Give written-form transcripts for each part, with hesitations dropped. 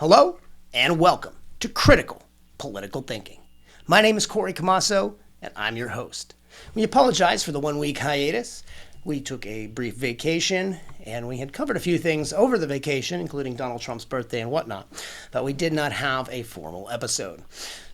Hello and welcome to Critical Political Thinking. My name is Camasso and I'm your host. We apologize for the 1-week hiatus. We took a brief vacation and we had covered a few things over the vacation, including Donald Trump's birthday and whatnot, but we did not have a formal episode.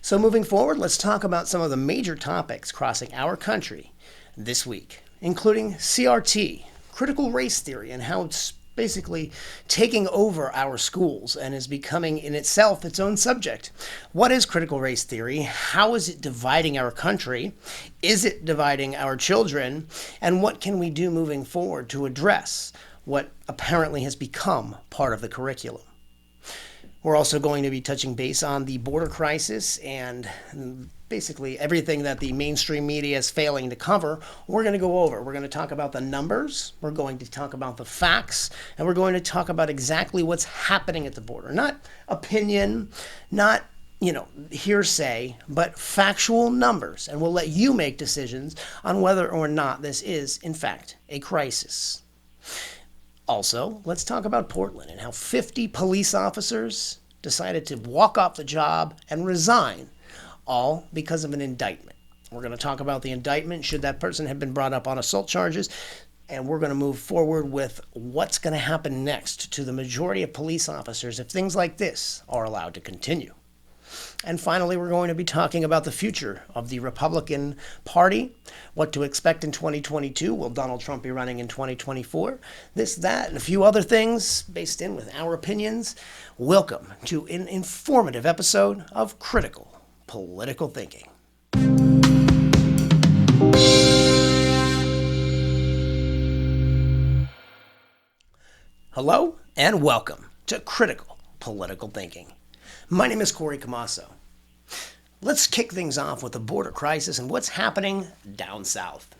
So moving forward, let's talk about some of the major topics crossing our country this week, including CRT, critical race theory, and how it's basically taking over our schools and is becoming in itself its own subject. What is critical race theory? How is it dividing our country? Is it dividing our children? And what can we do moving forward to address what apparently has become part of the curriculum? We're also going to be touching base on the border crisis and basically everything that the mainstream media is failing to cover. We're going to go over. We're going to talk about the numbers. We're going to talk about the facts. And we're going to talk about exactly what's happening at the border. Not opinion, not hearsay, but factual numbers. And we'll let you make decisions on whether or not this is, in fact, a crisis. Also, let's talk about Portland and how 50 police officers decided to walk off the job and resign, all because of an indictment. We're going to talk about the indictment, should that person have been brought up on assault charges, and we're going to move forward with what's going to happen next to the majority of police officers if things like this are allowed to continue. And finally, we're going to be talking about the future of the Republican Party, what to expect in 2022. Will Donald Trump be running in 2024? This, that, and a few other things based in with our opinions. Welcome to an informative episode of Critical Political Thinking. Hello and welcome to Critical Political Thinking. My name is Camasso. Let's kick things off with the border crisis and what's happening down south.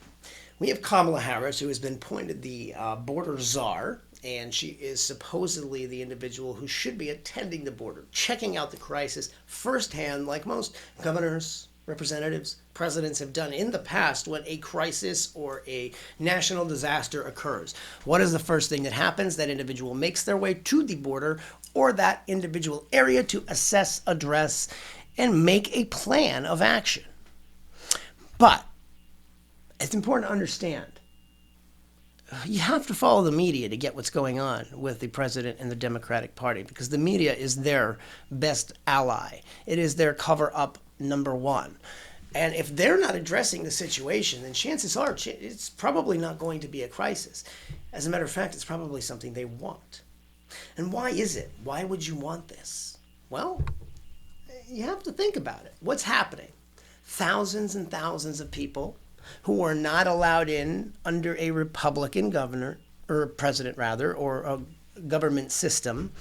We have Kamala Harris, who has been appointed the border czar, and she is supposedly the individual who should be attending the border, checking out the crisis firsthand, like most governors, representatives, presidents have done in the past when a crisis or a national disaster occurs. What is the first thing that happens? That individual makes their way to the border or that individual area to assess, address, and make a plan of action. But it's important to understand, you have to follow the media to get what's going on with the president and the Democratic Party, because the media is their best ally. It is their cover-up number one. And if they're not addressing the situation, then chances are it's probably not going to be a crisis. As a matter of fact, it's probably something they want. And why is it? Why would you want this? Well, you have to think about it. What's happening? Thousands and thousands of people who are not allowed in under a Republican governor, or president rather, or a government system.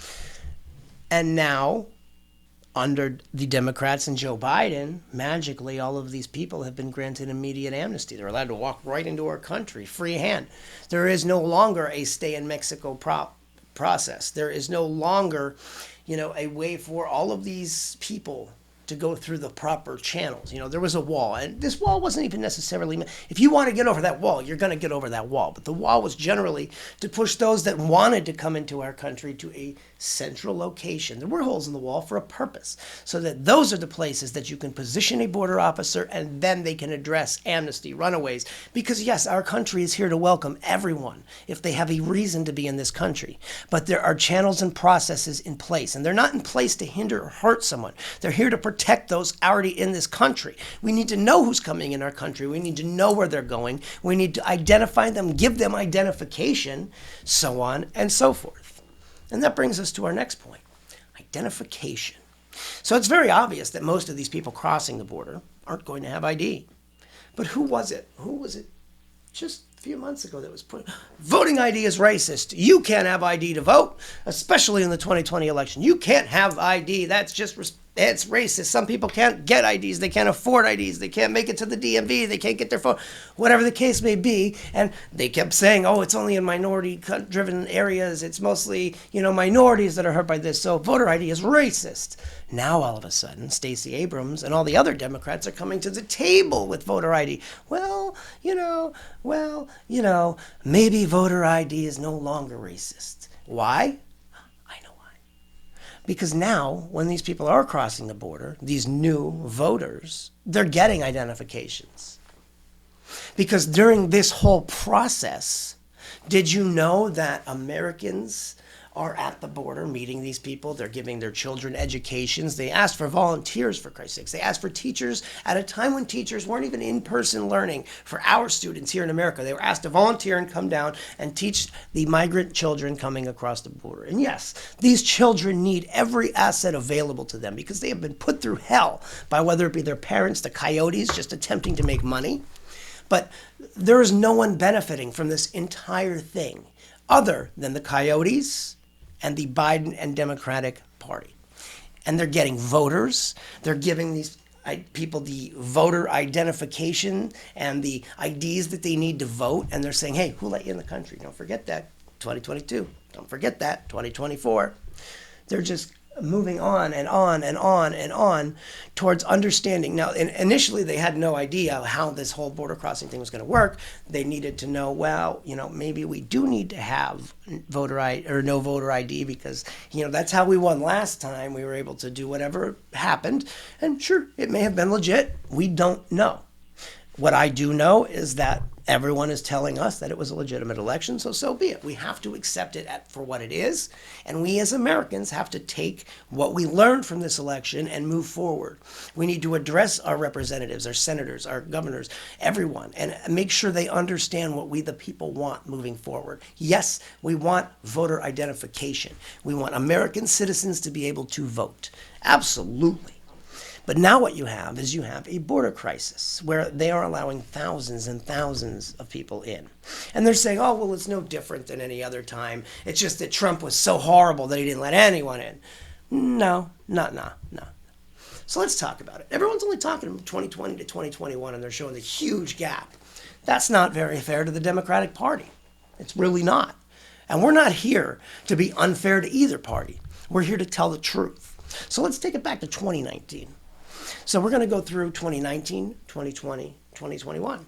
And now, under the Democrats and Joe Biden, magically all of these people have been granted immediate amnesty. They're allowed to walk right into our country, free hand. There is no longer a stay in Mexico process. There is no longer, a way for all of these people to go through the proper channels. There was a wall, and this wall wasn't even necessarily, if you want to get over that wall, you're going to get over that wall. But the wall was generally to push those that wanted to come into our country to a central location. There were holes in the wall for a purpose, so that those are the places that you can position a border officer and then they can address amnesty, runaways. Because yes, our country is here to welcome everyone if they have a reason to be in this country. But there are channels and processes in place, and they're not in place to hinder or hurt someone. They're here to protect those already in this country. We need to know who's coming in our country. We need to know where they're going. We need to identify them, give them identification, so on and so forth. And that brings us to our next point, identification. So it's very obvious that most of these people crossing the border aren't going to have ID. But who was it? Who was it just a few months ago that was put, voting ID is racist. You can't have ID to vote, especially in the 2020 election. You can't have ID. It's racist. Some people can't get IDs. They can't afford IDs. They can't make it to the DMV. They can't get their phone, whatever the case may be. And they kept saying, it's only in minority-driven areas. It's mostly, minorities that are hurt by this. So voter ID is racist. Now, all of a sudden, Stacey Abrams and all the other Democrats are coming to the table with voter ID. Maybe voter ID is no longer racist. Why? I know why. Because now, when these people are crossing the border, these new voters, they're getting identifications. Because during this whole process, did you know that Americans are at the border meeting these people? They're giving their children educations. They asked for volunteers, for Christ's sakes. They asked for teachers at a time when teachers weren't even in-person learning. For our students here in America, they were asked to volunteer and come down and teach the migrant children coming across the border. And yes, these children need every asset available to them because they have been put through hell by whether it be their parents, the coyotes, just attempting to make money. But there is no one benefiting from this entire thing other than the coyotes and the Biden and Democratic Party. And they're getting voters. They're giving these people the voter identification and the IDs that they need to vote. And they're saying, hey, who let you in the country? Don't forget that, 2022. Don't forget that, 2024. They're just moving on and on and on and on towards understanding. Now, initially, they had no idea how this whole border crossing thing was going to work. They needed to know, well, maybe we do need to have voter ID or no voter ID because, that's how we won last time. We were able to do whatever happened. And sure, it may have been legit. We don't know. What I do know is that everyone is telling us that it was a legitimate election, so be it. We have to accept it for what it is, and we as Americans have to take what we learned from this election and move forward. We need to address our representatives, our senators, our governors, everyone, and make sure they understand what we the people want moving forward. Yes, we want voter identification. We want American citizens to be able to vote. Absolutely. But now what you have is you have a border crisis where they are allowing thousands and thousands of people in. And they're saying, oh, well, it's no different than any other time. It's just that Trump was so horrible that he didn't let anyone in. No. So let's talk about it. Everyone's only talking from 2020 to 2021, and they're showing the huge gap. That's not very fair to the Democratic Party. It's really not. And we're not here to be unfair to either party. We're here to tell the truth. So let's take it back to 2019. So we're going to go through 2019, 2020, 2021.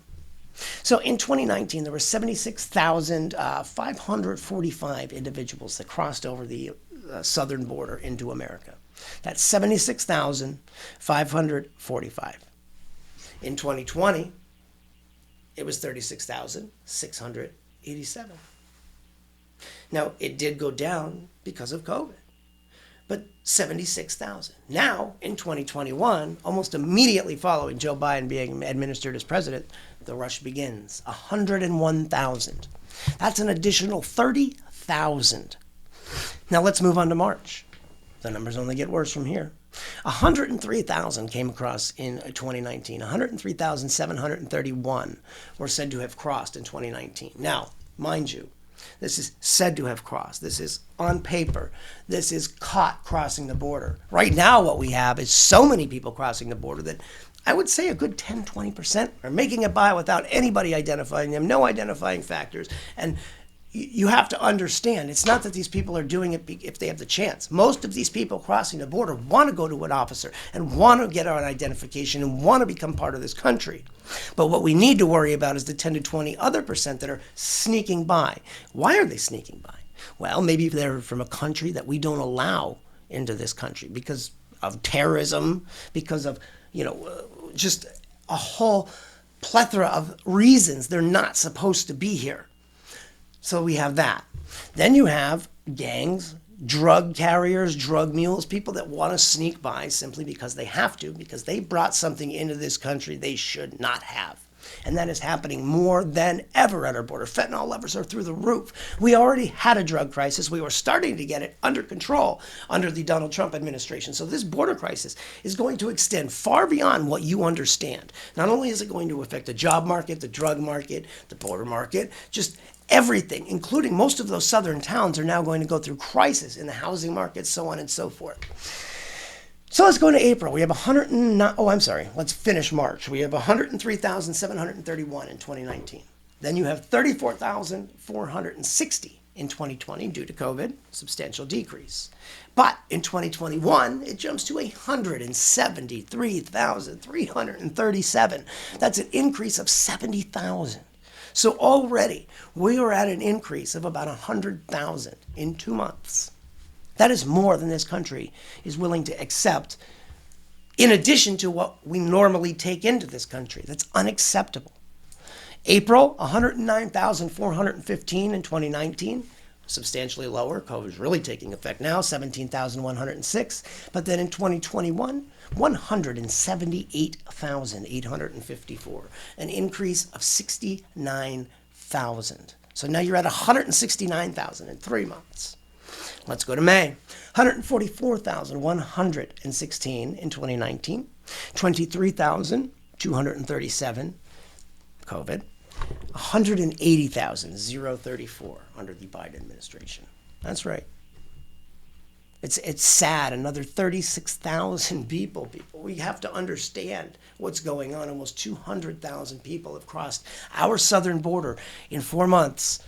So in 2019, there were 76,545 individuals that crossed over the southern border into America. That's 76,545. In 2020, it was 36,687. Now, it did go down because of COVID. But 76,000. Now, in 2021, almost immediately following Joe Biden being administered as president, the rush begins. 101,000. That's an additional 30,000. Now let's move on to March. The numbers only get worse from here. 103,000 came across in 2019. 103,731 were said to have crossed in 2019. Now, mind you, this is said to have crossed. This is on paper. This is caught crossing the border. Right now, what we have is so many people crossing the border that I would say a good 10, 20% are making it by without anybody identifying them, no identifying factors. And you have to understand, it's not that these people are doing it if they have the chance. Most of these people crossing the border want to go to an officer and want to get an identification and want to become part of this country. But what we need to worry about is the 10 to 20 other percent that are sneaking by. Why are they sneaking by? Well, maybe they're from a country that we don't allow into this country because of terrorism, because of, just a whole plethora of reasons they're not supposed to be here. So we have that. Then you have gangs, drug carriers, drug mules, people that want to sneak by simply because they have to, because they brought something into this country they should not have. And that is happening more than ever at our border. Fentanyl levels are through the roof. We already had a drug crisis. We were starting to get it under control under the Donald Trump administration. So this border crisis is going to extend far beyond what you understand. Not only is it going to affect the job market, the drug market, the border market, just everything, including most of those southern towns are now going to go through crisis in the housing market, so on and so forth. So let's go to April. We have let's finish March. We have 103,731 in 2019. Then you have 34,460 in 2020 due to COVID, substantial decrease. But in 2021, it jumps to 173,337. That's an increase of 70,000. So already we are at an increase of about 100,000 in 2 months. That is more than this country is willing to accept, in addition to what we normally take into this country. That's unacceptable. April, 109,415 in 2019, substantially lower. COVID is really taking effect now, 17,106. But then in 2021, 178,854, an increase of 69,000. So now you're at 169,000 in 3 months. Let's go to May. 144,116 in 2019, 23,237 COVID, 180,034 under the Biden administration. That's right. It's sad. Another 36,000 people. We have to understand what's going on. Almost 200,000 people have crossed our southern border in 4 months.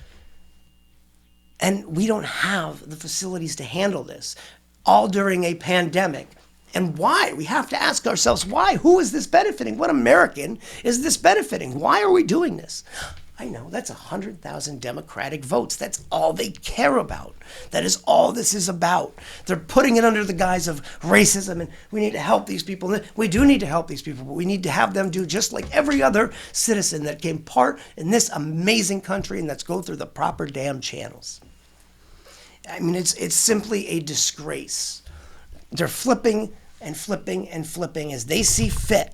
And we don't have the facilities to handle this, all during a pandemic. And why? We have to ask ourselves, why? Who is this benefiting? What American is this benefiting? Why are we doing this? I know, that's 100,000 Democratic votes. That's all they care about. That is all this is about. They're putting it under the guise of racism, and we need to help these people. We do need to help these people, but we need to have them do just like every other citizen that came part in this amazing country, and let's go through the proper damn channels. I mean, it's simply a disgrace. They're flipping and flipping and flipping as they see fit.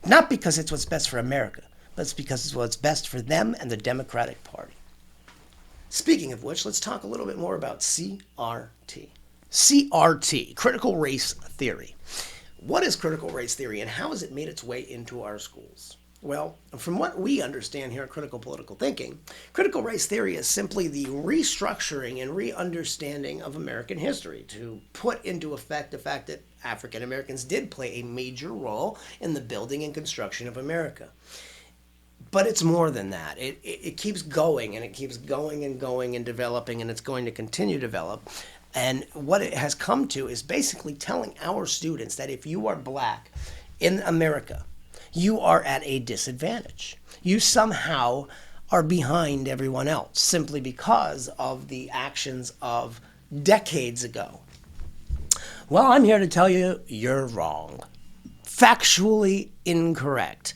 Not because it's what's best for America, but it's because it's what's best for them and the Democratic Party. Speaking of which, let's talk a little bit more about CRT. CRT, critical race theory. What is critical race theory and how has it made its way into our schools? Well, from what we understand here at Critical Political Thinking, critical race theory is simply the restructuring and re-understanding of American history to put into effect the fact that African Americans did play a major role in the building and construction of America. But it's more than that. It keeps going, and it keeps going and going and developing, and it's going to continue to develop. And what it has come to is basically telling our students that if you are black in America, you are at a disadvantage. You somehow are behind everyone else simply because of the actions of decades ago. Well, I'm here to tell you, you're wrong. Factually incorrect.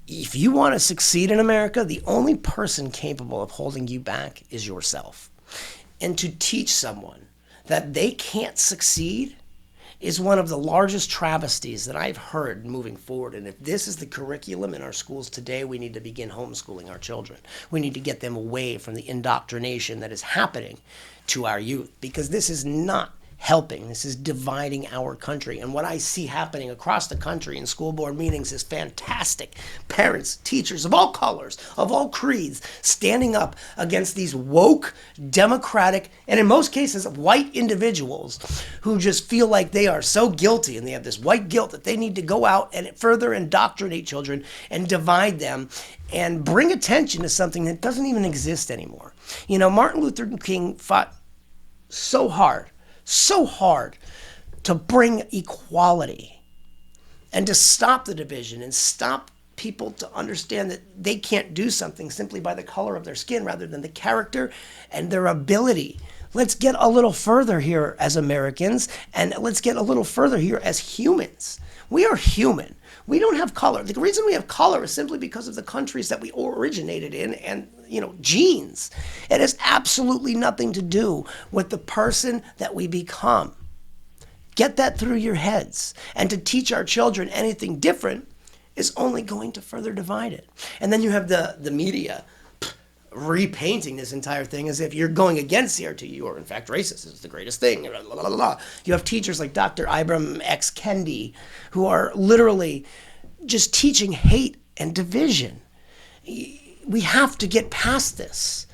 If you want to succeed in America, the only person capable of holding you back is yourself. And to teach someone that they can't succeed is one of the largest travesties that I've heard moving forward. And if this is the curriculum in our schools today, we need to begin homeschooling our children. We need to get them away from the indoctrination that is happening to our youth, because this is not helping. This is dividing our country. And what I see happening across the country in school board meetings is fantastic. Parents, teachers of all colors, of all creeds, standing up against these woke, democratic, and in most cases, white individuals who just feel like they are so guilty and they have this white guilt that they need to go out and further indoctrinate children and divide them and bring attention to something that doesn't even exist anymore. You know, Martin Luther King fought so hard to bring equality and to stop the division and stop people to understand that they can't do something simply by the color of their skin rather than the character and their ability. Let's get a little further here as Americans, and let's get a little further here as humans. We are human. We don't have color. The reason we have color is simply because of the countries that we originated in and, genes. It has absolutely nothing to do with the person that we become. Get that through your heads. And to teach our children anything different is only going to further divide it. And then you have the media repainting this entire thing as if you're going against CRT. You are, in fact, racist. This is the greatest thing. You have teachers like Dr. Ibram X. Kendi who are literally just teaching hate and division. We have to get past this.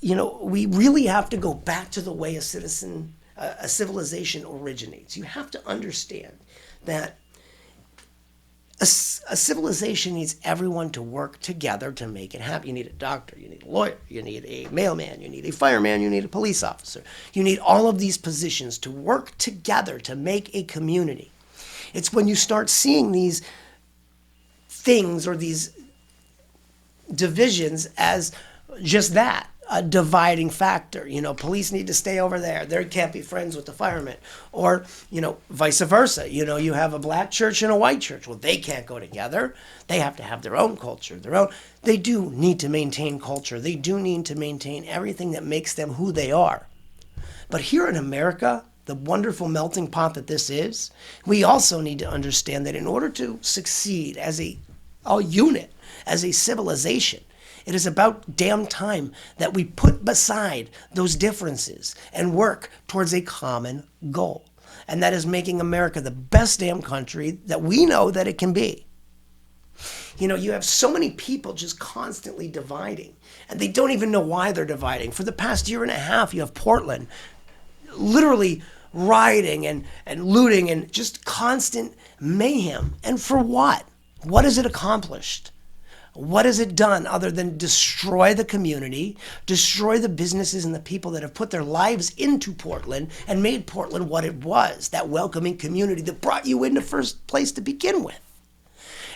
We really have to go back to the way a civilization originates. You have to understand that a civilization needs everyone to work together to make it happen. You need a doctor, you need a lawyer, you need a mailman, you need a fireman, you need a police officer. You need all of these positions to work together to make a community. It's when you start seeing these things or these divisions as just that, a dividing factor. Police need to stay over there. They can't be friends with the firemen. Or, vice versa. You have a black church and a white church. Well, they can't go together. They have to have their own culture, They do need to maintain culture. They do need to maintain everything that makes them who they are. But here in America, the wonderful melting pot that this is, we also need to understand that in order to succeed as a unit, as a civilization, it is about damn time that we put beside those differences and work towards a common goal. And that is making America the best damn country that we know that it can be. You have so many people just constantly dividing, and they don't even know why they're dividing. For the past year and a half, you have Portland literally rioting and looting and just constant mayhem. And for what? What has it accomplished? What has it done other than destroy the community, destroy the businesses and the people that have put their lives into Portland and made Portland what it was, that welcoming community that brought you in the first place to begin with?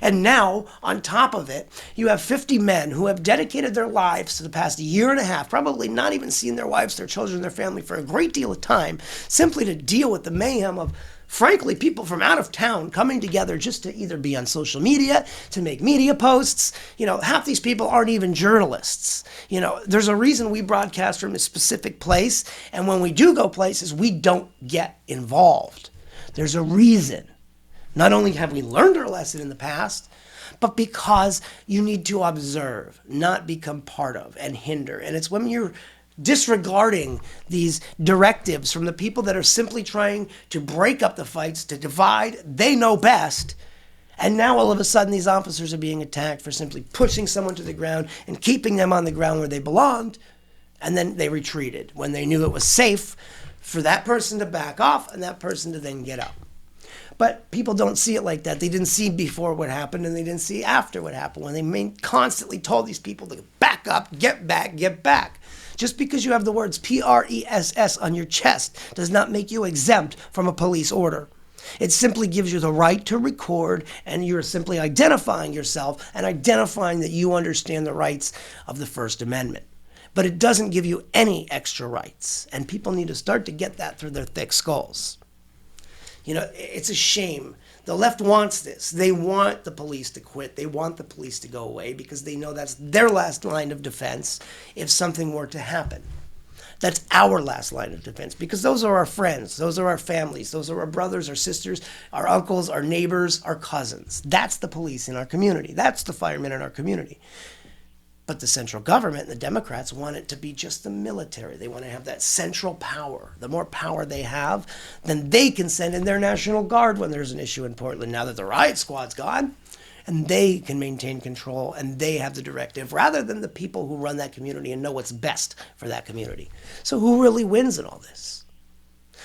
And now, on top of it, you have 50 men who have dedicated their lives to the past year and a half, probably not even seeing their wives, their children, their family for a great deal of time, simply to deal with the mayhem of, frankly, people from out of town coming together just to either be on social media, to make media posts. Half these people aren't even journalists. There's a reason we broadcast from a specific place, and when we do go places, we don't get involved. There's a reason. Not only have we learned our lesson in the past, but because you need to observe, not become part of and hinder. And it's when you're disregarding these directives from the people that are simply trying to break up the fights, to divide, they know best. And now all of a sudden these officers are being attacked for simply pushing someone to the ground and keeping them on the ground where they belonged. And then they retreated when they knew it was safe for that person to back off and that person to then get up. But people don't see it like that. They didn't see before what happened, and they didn't see after what happened, when they constantly told these people to back up, get back, get back. Just because you have the words PRESS on your chest does not make you exempt from a police order. It simply gives you the right to record, and you're simply identifying yourself and identifying that you understand the rights of the First Amendment. But it doesn't give you any extra rights, and people need to start to get that through their thick skulls. It's a shame. The left wants this. They want the police to quit. They want the police to go away because they know that's their last line of defense if something were to happen. That's our last line of defense because those are our friends. Those are our families. Those are our brothers, our sisters, our uncles, our neighbors, our cousins. That's the police in our community. That's the firemen in our community. But the central government and the Democrats want it to be just the military. They want to have that central power. The more power they have, then they can send in their National Guard when there's an issue in Portland now that the riot squad's gone. And they can maintain control, and they have the directive, rather than the people who run that community and know what's best for that community. So who really wins in all this?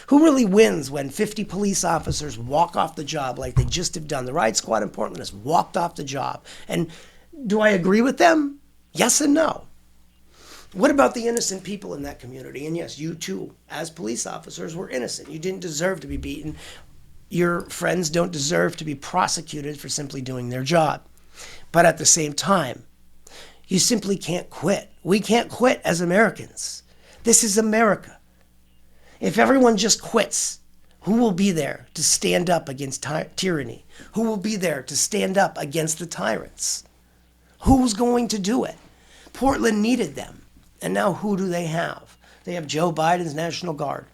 Who really wins when 50 police officers walk off the job like they just have done? The riot squad in Portland has walked off the job. And do I agree with them? Yes and no. What about the innocent people in that community? And yes, you too, as police officers, were innocent. You didn't deserve to be beaten. Your friends don't deserve to be prosecuted for simply doing their job. But at the same time, you simply can't quit. We can't quit as Americans. This is America. If everyone just quits, who will be there to stand up against tyranny? Who will be there to stand up against the tyrants? Who's going to do it? Portland needed them. And now who do they have? They have Joe Biden's National Guard.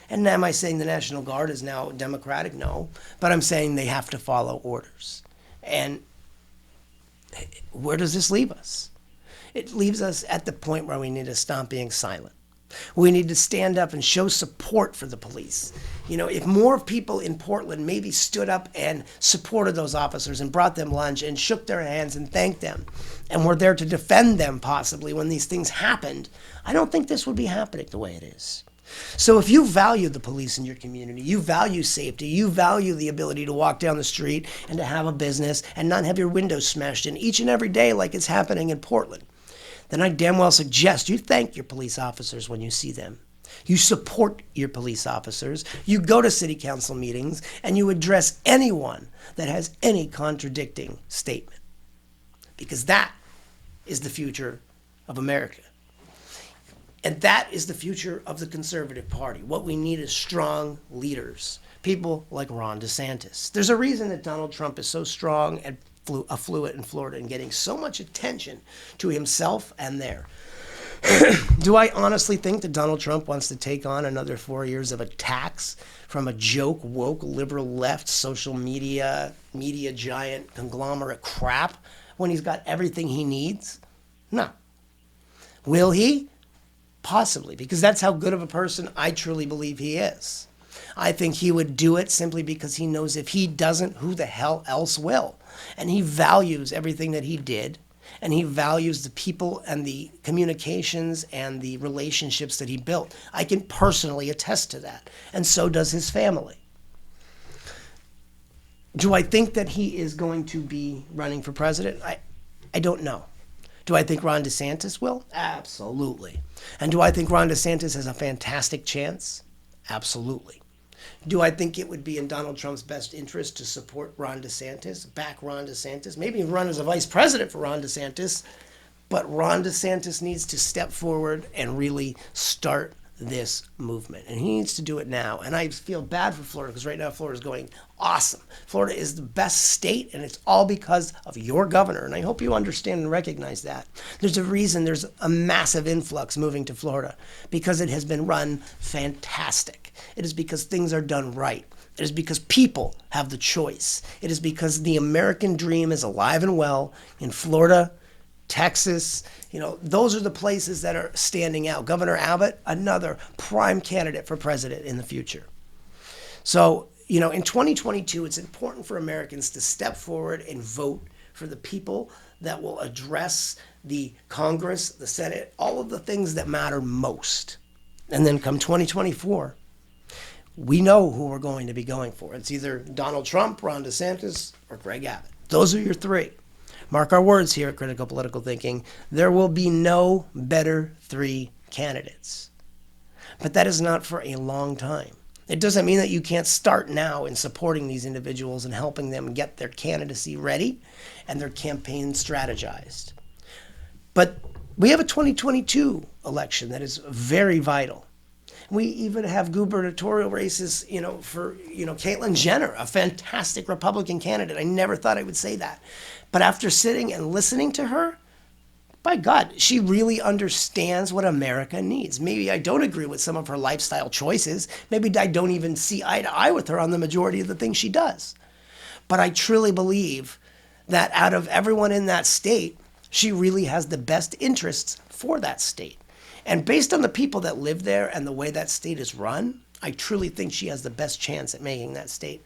And am I saying the National Guard is now Democratic? No. But I'm saying they have to follow orders. And where does this leave us? It leaves us at the point where we need to stop being silent. We need to stand up and show support for the police. If more people in Portland maybe stood up and supported those officers and brought them lunch and shook their hands and thanked them and were there to defend them possibly when these things happened, I don't think this would be happening the way it is. So if you value the police in your community, you value safety, you value the ability to walk down the street and to have a business and not have your windows smashed in each and every day like it's happening in Portland, then I damn well suggest you thank your police officers when you see them. You support your police officers. You go to city council meetings and you address anyone that has any contradicting statement. Because that is the future of America. And that is the future of the conservative party. What we need is strong leaders, people like Ron DeSantis. There's a reason that Donald Trump is so strong and affluent in Florida and getting so much attention to himself and there. Do I honestly think that Donald Trump wants to take on another 4 years of attacks from a joke, woke, liberal left, social media giant, conglomerate crap when he's got everything he needs? No. Will he? Possibly, because that's how good of a person I truly believe he is. I think he would do it simply because he knows if he doesn't, who the hell else will? And he values everything that he did, and he values the people and the communications and the relationships that he built. I can personally attest to that, and so does his family. Do I think that he is going to be running for president? I don't know. Do I think Ron DeSantis will? Absolutely. And do I think Ron DeSantis has a fantastic chance? Absolutely. Do I think it would be in Donald Trump's best interest to support Ron DeSantis, back Ron DeSantis, maybe run as a vice president for Ron DeSantis? But Ron DeSantis needs to step forward and really start this movement. And he needs to do it now. And I feel bad for Florida because right now Florida is going awesome. Florida is the best state, and it's all because of your governor. And I hope you understand and recognize that. There's a reason there's a massive influx moving to Florida, because it has been run fantastic. It is because things are done right. It is because people have the choice. It is because the American dream is alive and well in Florida, Texas. Those are the places that are standing out. Governor Abbott, another prime candidate for president in the future. So, in 2022, it's important for Americans to step forward and vote for the people that will address the Congress, the Senate, all of the things that matter most. And then come 2024, we know who we're going to be going for. It's either Donald Trump, Ron DeSantis, or Greg Abbott. Those are your three. Mark our words here at Critical Political Thinking. There will be no better three candidates. But that is not for a long time. It doesn't mean that you can't start now in supporting these individuals and helping them get their candidacy ready and their campaign strategized. But we have a 2022 election that is very vital. We even have gubernatorial races, for, Caitlyn Jenner, a fantastic Republican candidate. I never thought I would say that. But after sitting and listening to her, by God, she really understands what America needs. Maybe I don't agree with some of her lifestyle choices. Maybe I don't even see eye to eye with her on the majority of the things she does. But I truly believe that out of everyone in that state, she really has the best interests for that state. And based on the people that live there and the way that state is run, I truly think she has the best chance at making that state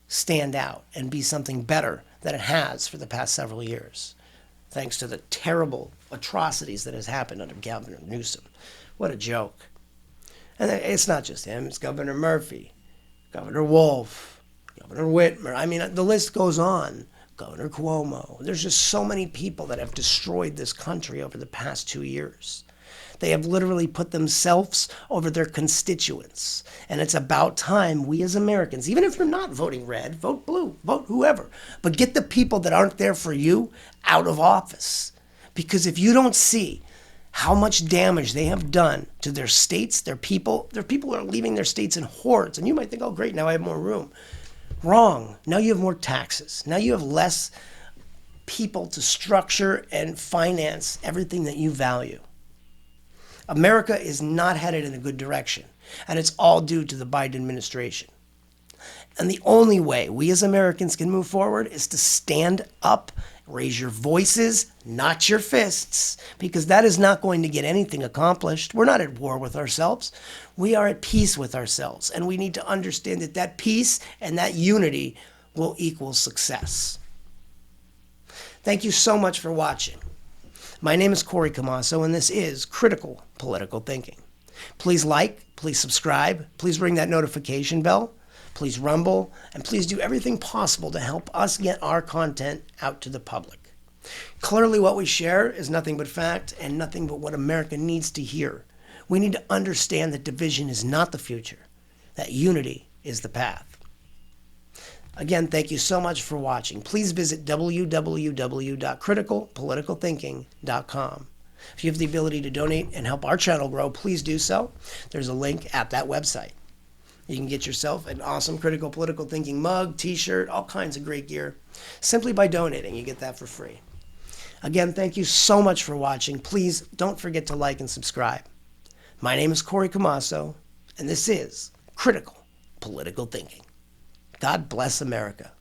stand out and be something better than it has for the past several years, thanks to the terrible atrocities that has happened under Governor Newsom. What a joke. And it's not just him. It's Governor Murphy, Governor Wolf, Governor Whitmer. I mean, the list goes on. Governor Cuomo. There's just so many people that have destroyed this country over the past 2 years. They have literally put themselves over their constituents. And it's about time we as Americans, even if you're not voting red, vote blue, vote whoever, but get the people that aren't there for you out of office. Because if you don't see how much damage they have done to their states, their people are leaving their states in hordes. And you might think, oh, great, now I have more room. Wrong. Now you have more taxes. Now you have less people to structure and finance everything that you value. America is not headed in a good direction, and it's all due to the Biden administration. And the only way we as Americans can move forward is to stand up, raise your voices, not your fists, because that is not going to get anything accomplished. We're not at war with ourselves. We are at peace with ourselves, and we need to understand that that peace and that unity will equal success. Thank you so much for watching. My name is Corey Camasso, and this is Critical Political Thinking. Please like, please subscribe, please ring that notification bell, please rumble, and please do everything possible to help us get our content out to the public. Clearly, what we share is nothing but fact and nothing but what America needs to hear. We need to understand that division is not the future, that unity is the path. Again, thank you so much for watching. Please visit www.criticalpoliticalthinking.com. If you have the ability to donate and help our channel grow, please do so. There's a link at that website. You can get yourself an awesome Critical Political Thinking mug, t-shirt, all kinds of great gear. Simply by donating, you get that for free. Again, thank you so much for watching. Please don't forget to like and subscribe. My name is Corey Camasso, and this is Critical Political Thinking. God bless America.